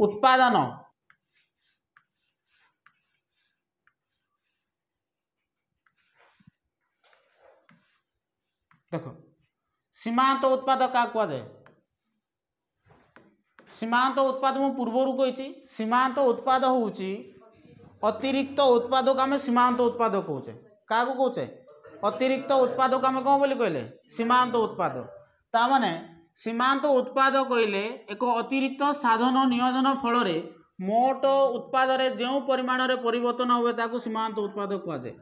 उत्पादन देख सीमांत उत्पाद क्या कहुए सीमांत उत्पाद मु पूर्वर कही सीमांत उत्पाद हूँ अतिरिक्त उत्पाद को आम सीमांत उत्पाद कौचे क्या कौचे अतिरिक्त उत्पाद को आम कौन बोली कहले सीमांत उत्पाद ताने सीमांत उत्पाद कहले एक अतिरिक्त साधन नियोजन फल मोट उत्पाद जो परिमाण में परिवर्तन हुए ताकू सीमांत उत्पाद कहुए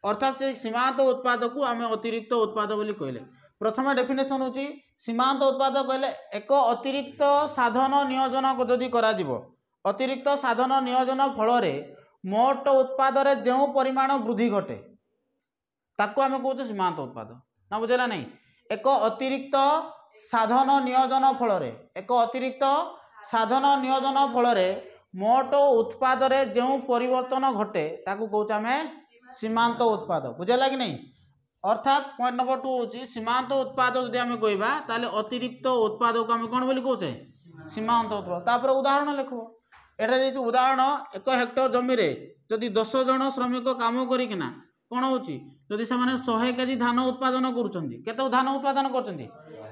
अर्थात से सीमांत उत्पाद को आम अतिरिक्त उत्पाद बोली कहले प्रथम डेफिनेशन होची सीमांत उत्पाद कहले एक अतिरिक्त साधन नियोजन जदि करा जीवो अतिरिक्त साधन नियोजन फल मोट उत्पाद जो परिमाण वृद्धि घटे ताकू आम कौचे सीमांत उत्पाद ना बुझेगा नहीं एक अतिरिक्त साधन नियोजन फल एक अतिरिक्त साधन नियोजन फल मोट उत्पाद जो परिवर्तन घटे ताकू कौचे आम सीमांत उत्पाद बुझेगा कि नहीं अर्थात पॉइंट नंबर 2 हूँ सीमांत उत्पाद जदि आम कहवा ताले अतिरिक्त उत्पाद को आम कौन बोली कौचे सीमांत उत्पाद तापर उदाहरण लिखो एटा जे उदाहरण 1 हेक्टर जमी रे जदि 10 जन श्रमिक काम करिकिना कौन होची जदि से 100 केजी धान उत्पादन करुछंती केते धान उत्पादन करछंती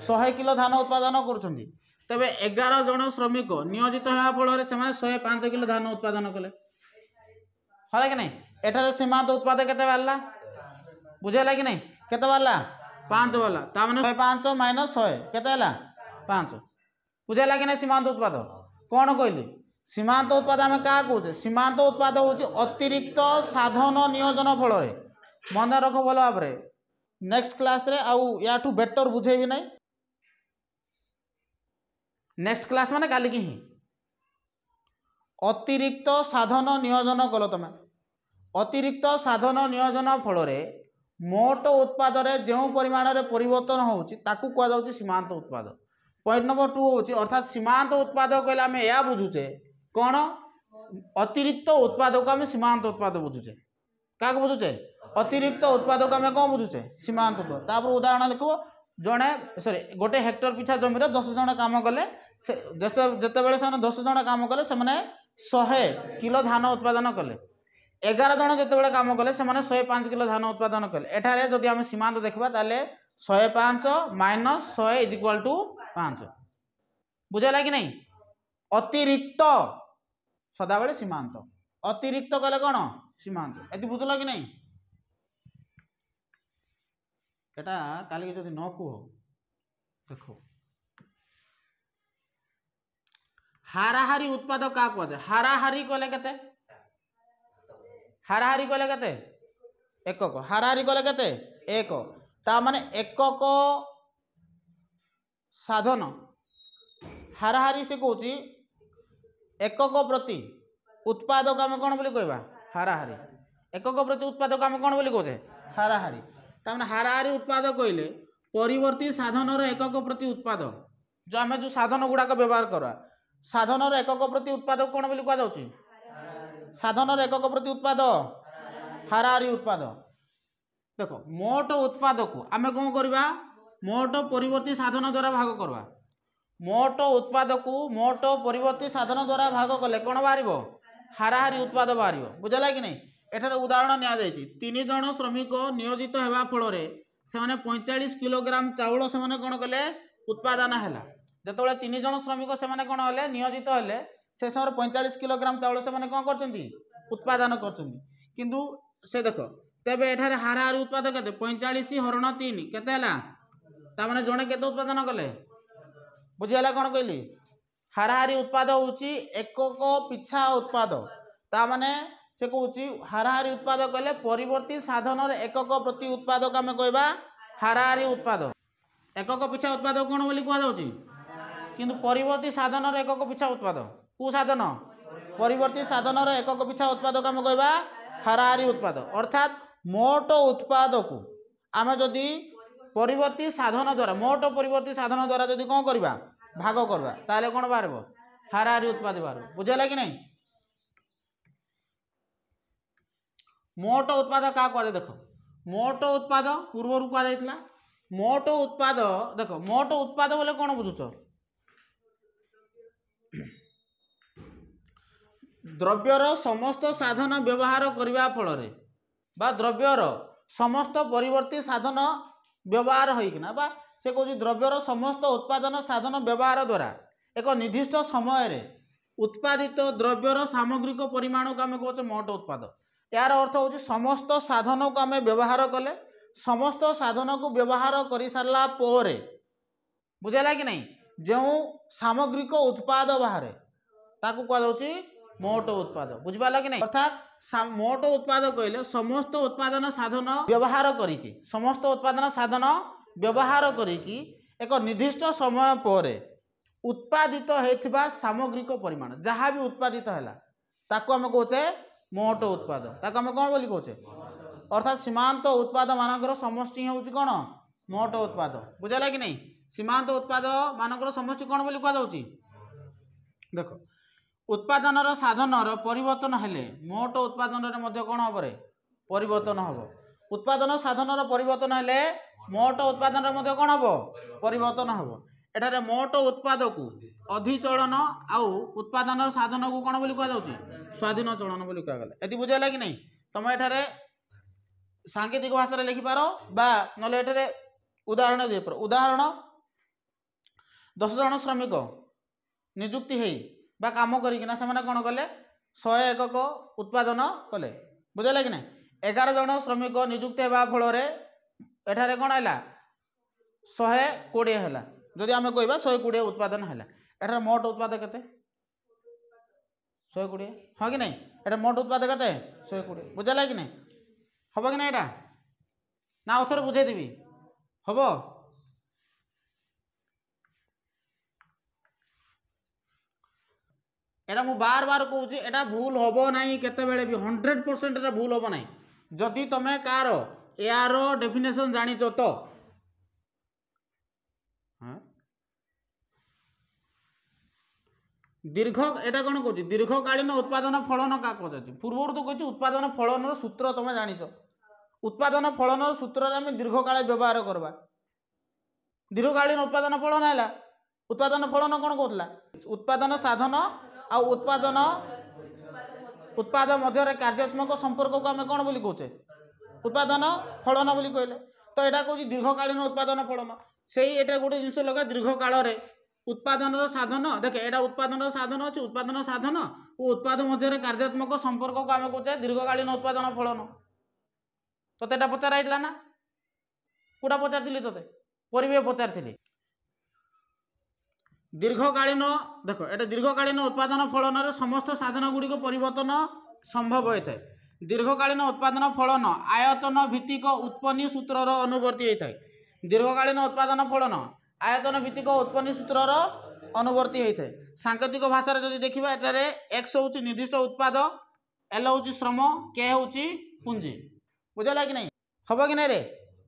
100 किलो धान उत्पादन करुछंती तबे 11 जन श्रमिक नियोजित होगा फल से 105 किलो धान उत्पादन कले हला कि नहीं एठारे सीमांत उत्पाद केते बारला बुझेला कि नहीं केते बारला 5 वाला ता माने 105 माइनस 100 केते हला 5 बुझेला कि नहीं सीमांत उत्पाद कौन कहली सीमांत उत्पाद आम क्या कौचे सीमांत उत्पाद हूँ अतिरिक्त साधन नियोजन फल मन रख भल भाव नेक्स्ट क्लास रे आउ या बेटर बुझेबी नहीं नेक्स्ट क्लास माने काली की ही अतिरिक्त साधन नियोजन कल तुम अतिरिक्त साधन नियोजन फल मोट उत्पाद जो परिमाण में परिवर्तन होताकू कहुच्छे सीमांत उत्पाद पॉइंट नंबर 2 हूँ अर्थात सीमांत उत्पाद कहले आम या बुझुचे कौन अतिरिक्त उत्पाद को आम सीमांत उत्पाद बुझुचे क्या बुझुचे अतिरिक्त उत्पाद को आम कौन बुझुचे सीमांत उत्पाद तापर उदाहरण लिखो जड़े सॉरी गोटे हेक्टर पिछा जमी 10 जन काम कले जिते बड़े से 10 जन काम कले से 100 किलो धान उत्पादन कले 11 जन जिते काम कले से 105 किलो धान उत्पादन कले एठारे जदि आम सीमांत देखा ताले 105 माइनस 100 इज इक्वल टू 5 बुझेगा कि नहीं अतिरिक्त सदाबले सीमांत अतिरिक्त कहले कौन सीमांत ये बुझल कि नहीं एटा काली जदि न कह देखो हाराहारी उत्पाद क्या कहुए हाराहारी कहले केते हाराहारी कहले केते एकक हाराहारी कहले केते एक ता माने एकक साधन हाराहारी से कहूँ एकक प्रति उत्पाद को आम कौन बोली कहवा हाराहारी एकक प्रति उत्पाद को आम कौन बोली कहे हाराहारी तमें हाराहारी उत्पाद कहले परिवर्ती साधन एकक प्रति उत्पाद जो आम जो साधन गुड़ाक व्यवहार करवा साधन एकक प्रति उत्पाद कौन बोली कहुच्छी साधन एकक प्रति उत्पाद हाराहारी उत्पाद देखो मोट उत्पाद को आम कौन करवा मोट परिवर्ती साधन द्वारा भाग करवा मोट उत्पाद को मोट परिवर्ती साधन द्वारा भाग कले कौन बाहर हाराहारी उत्पाद बाहर बुझेगा कि नहीं एठार उदाहरण नि 3 जन श्रमिक नियोजित होगा फल से 45 किलोग्राम चाउल से कौन कले उत्पादन है जिते 3 जन श्रमिक से कौन है नियोजित हेले से समय 45 किलोग्राम चाउल से कौन कर उत्पादन किंतु से देख तेरे एठार हाराहारी उत्पाद के 45 हरण 3 के जड़े के उत्पादन कले बुझीगला कौन कहली हाराहारी उत्पाद हूँ एकक पिछा उत्पाद ताने से कहूँ हाराहारी उत्पाद कहले परिवर्ती साधन एकक प्रति उत्पाद को आम कहवा हाराहारी उत्पाद एकक पिछा उत्पाद कौन बोली कहुच्छी किंतु परिवर्ती साधन एकक पिछा उत्पाद कौ साधन परिवर्ती साधन एकक पिछा उत्पाद को आम कहवा हाराहारी उत्पाद अर्थात मोट उत्पाद को आम जदि परिवर्ती साधन द्वारा मोट परिवर्ती साधन द्वारा जदि कौन करवा भाग करवा ताले कौन बाहर हाराहारी उत्पाद बाहर बुझेगा कि नहीं मोट उत्पाद क्या कहे देख मोट उत्पाद पूर्व कहुला मोट उत्पाद देख मोट उत्पाद बोले कौन बुझुच द्रव्यर समस्त साधन व्यवहार करने फल बा द्रव्यर समस्त परिवर्ती साधन व्यवहार होइकिना बा से कहूँ द्रव्यर समस्त उत्पादन साधन व्यवहार द्वारा एक निर्दिष्ट समय रे उत्पादित द्रव्यर सामग्रिक परिमाण को आम कहे मोट उत्पाद। यार अर्थ हूँ समस्त साधन को आम व्यवहार कले समस्त साधन को व्यवहार कर सारा पर बुझेगा कि नहीं जो सामग्रिक उत्पाद बाहर ताकू कहुच्छी मोट उत्पाद। बुझिपारा कि नहीं अर्थात मोट उत्पाद कहले समस्त उत्पादन साधन व्यवहार करिकी समस्त उत्पादन साधन व्यवहार करिकी एक निर्दिष्ट समय पर उत्पादित होता सामग्रिक परिमाण जहाँ भी उत्पादित है ताकू आम कहे मोट उत्पाद। ताकू आम कौन बोली कहे अर्थात सीमांत उत्पाद मानकर समष्टि हूँ कौन मोट उत्पाद। बुझेगा कि नहीं सीमांत उत्पाद मानकर समष्टि कौन बोली कहुच्छी देख उत्पादन साधन परिवर्तन हेले मोट उत्पादन कौन हम परिवर्तन हम उत्पादन साधन परिवर्तन हेले मोट उत्पादन कौन हम परिवर्तन हम एठारे मोट उत्पाद को अधिचलन आउ उत्पादन साधन को कौन बोली कहुच्छी स्वाधीन चलन बोली कहगला। ये बुझेगा कि नहीं तुम एठारे सांकेतिक भाषा लिखिपार बा नले एठारे उदाहरण दे उदाहरण 10 जन श्रमिक निजुक्ति है बा काम करिकिना से कौन कले 100 एकक उत्पादन कले। बुझेगा कि नहीं 11 जन श्रमिक निजुक्ति होगा फल एठारे कौन है 120 है जदि आम कह 120 उत्पादन है एठार मोट उत्पाद केते 120 हाँ कि नहीं एटा मोट उत्पाद केते 120 बुझेगा कि नहीं हम कि ना एटा ना अथर बुझेदेवी हम एटा मु बार बार कहूँ एटा भूल हम ना केतबेले भी 100% एटा भूल हम ना जदि तुम कार यार डेफिनेशन जानिच तो दीर्घ एटा कौन कहूँ दीर्घकालीन उत्पादन फलन क्या कहते पूर्व तो कहूँ उत्पादन फलन सूत्र तुम जानिच उत्पादन फलन सूत्र आम दीर्घकाल व्यवहार करवा दीर्घकालीन उत्पादन फलन है उत्पादन फलन कौन कहला उत्पादन साधन आ उत्पादन उत्पाद मध्य कार्यात्मक संपर्क को आम कौन बोली कहे उत्पादन फलन बोली कहले तो यहाँ कौन दीर्घकालीन उत्पादन फलन से ये गोटे जिन लगा दीर्घकाल उत्पादन साधन देखे यहाँ उत्पादन साधन अच्छे उत्पादन साधन और उत्पाद मध्य कार्यात्मक संपर्क को आम कहे दीर्घकालीन उत्पादन फलन तो तेटा पचारा ना कौटा पचारि ते परिवेश पचारि दीर्घकालीन देख ये दीर्घकालीन उत्पादन फलन समस्त साधन गुड़िक परिवर्तन संभव होता है। दीर्घकालीन उत्पादन फलन आयतन भित्तिक उत्पन्न सूत्रर अनुवर्ती होता है। दीर्घकालीन उत्पादन फलन आयतन भित्तिक उत्पन्न सूत्रर अनुवर्ती होता है। सांकेतिक भाषा जब देखा एटारे एक्स हूँ निर्दिष्ट उत्पाद एल हूँ श्रम के हूँ पुंजी बुझेगा कि नहीं हम कि नहीं रे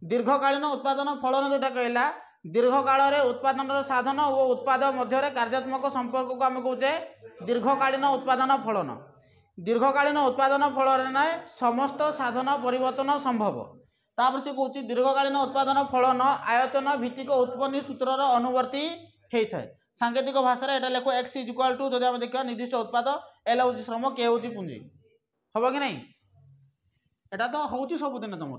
दीर्घकालीन उत्पादन फलन जोटा कहला दीर्घकाल उत्पादन साधन और उत्पाद मध्य कार्यात्मक संपर्क को आम कहे दीर्घकालीन उत्पादन फलन। दीर्घकालीन उत्पादन फल समस्त साधन परिवर्तन संभव तापर से कौन दीर्घकालीन उत्पादन फलन आयतन भित्तिक उत्पन्न सूत्रर अनुवर्ती होता है। सांकेतिक भाषा यहाँ लेख एक्स इज इक्वाल टू जब आम देखा निर्दिष्ट उत्पाद एल हूँ श्रम के हूँ पुंजी हम कि नहीं यहाँ तो हूँ सबुदिन तुम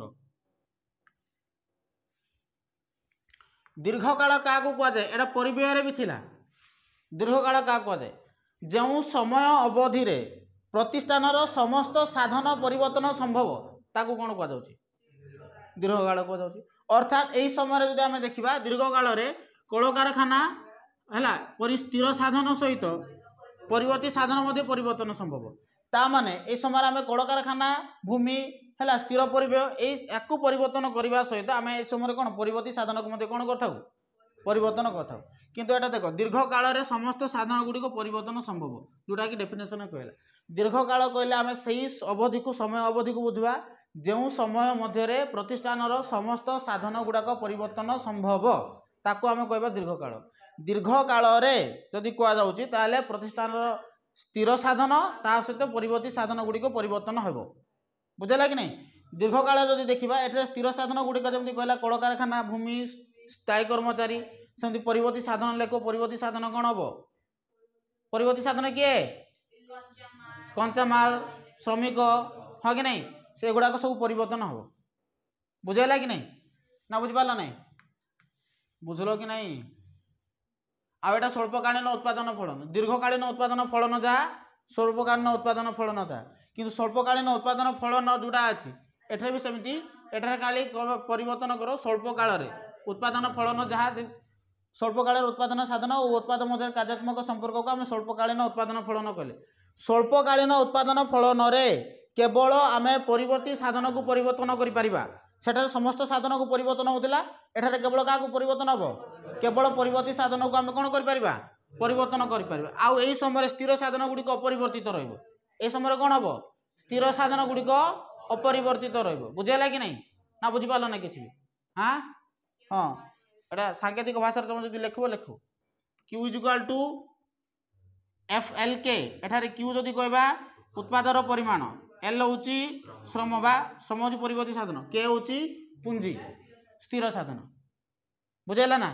दीर्घकाल क्या कहुए यहाँ परिव्यय भी थिला दीर्घकाल क्या कहुए जो समय अवधि रे प्रतिष्ठान समस्त साधन परिवर्तन संभव ताकू कौन कहुँ दीर्घकाल कहुँ अर्थात यही समय जब आम देखा दीर्घकाल कल कारखाना है स्थिर साधन सहित परिवर्ती साधन परिवर्तन संभव ता माने ए समय आम कल कारखाना भूमि है स्थिर परिवेश या परिवर्तन करने सहित आम ए समय कौन परिवर्ती साधन को कौन कर परिवर्तन कर किंतु एटा देख दीर्घकाल समस्त साधन गुड़िक परिवर्तन संभव जोटा कि डेफिनेशन कहला दीर्घकाल कहले आम से अवधि को समय अवधि को बुझवा जो समय मध्य प्रतिष्ठान समस्त साधन गुड़ाक परिवर्तन संभव ताकू आम कह दीर्घकाल। दीर्घकाल जदि कहुच्छे प्रतिष्ठान स्थिर साधन ता सहित परिवर्ती साधन गुड़िक परिवर्तन हो बुझेगा कि नहीं। दीर्घकाल जदि देखा ये स्थिर साधन गुड़िक जमी कहला कल कारखाना भूमि स्थायी कर्मचारी सेमती परिवर्ती साधन लेख परिवर्ती साधन कौन हम परिवर्ती साधन किए कंचामाल श्रमिक हाँ कि नहीं से गुड़ाक सब परिवर्तन हम बुझेगा कि नहीं ना बुझिपार नहीं बुझल कि नहीं आउ एटा स्वल्पकालीन उत्पादन फलन दीर्घकालीन उत्पादन फलन जहाँ स्वल्पकालीन उत्पादन फलन था किंतु स्वल्पकालीन उत्पादन फलन जोटा अच्छी एठार भी सेमती एठार खाली परिवर्तन करो स्वल्प काल उत्पादन फलन जहाँ स्वल्पकाल उत्पादन साधन और उत्पाद मध्य कार्यात्मक संपर्क को आम स्वल्पकालीन उत्पादन फलन कहले स्वल्पकालीन उत्पादन फलन केवल आम परिवर्ती साधन को परिवर्तन करिपरिबा सेठार समस्त साधन को परिवर्तन होता एठार केवल क्या परिवर्तन हम केवल परिवर्ती साधन को आम कौन करिपरिबा परिवर्तन करिपरिबा आउ एई समय स्थिर साधन गुड़िक अपरिवर्तित रहिबो ए समय कौन हम स्थिर साधन गुड़िक अपरिवर्तित रहिबो बुझेला कि नहीं ना बुझिपारल ना किछि भी हाँ हाँ एटा सांकेतिक भाषा तुम जब लिखो लिखो Q is equal to F L के एठारे क्यू जदि कहबा उत्पादर परिमाण एल होची श्रम बा श्रम होची परिवर्ती साधन के होची पुंजी स्थिर साधन बुझेला ना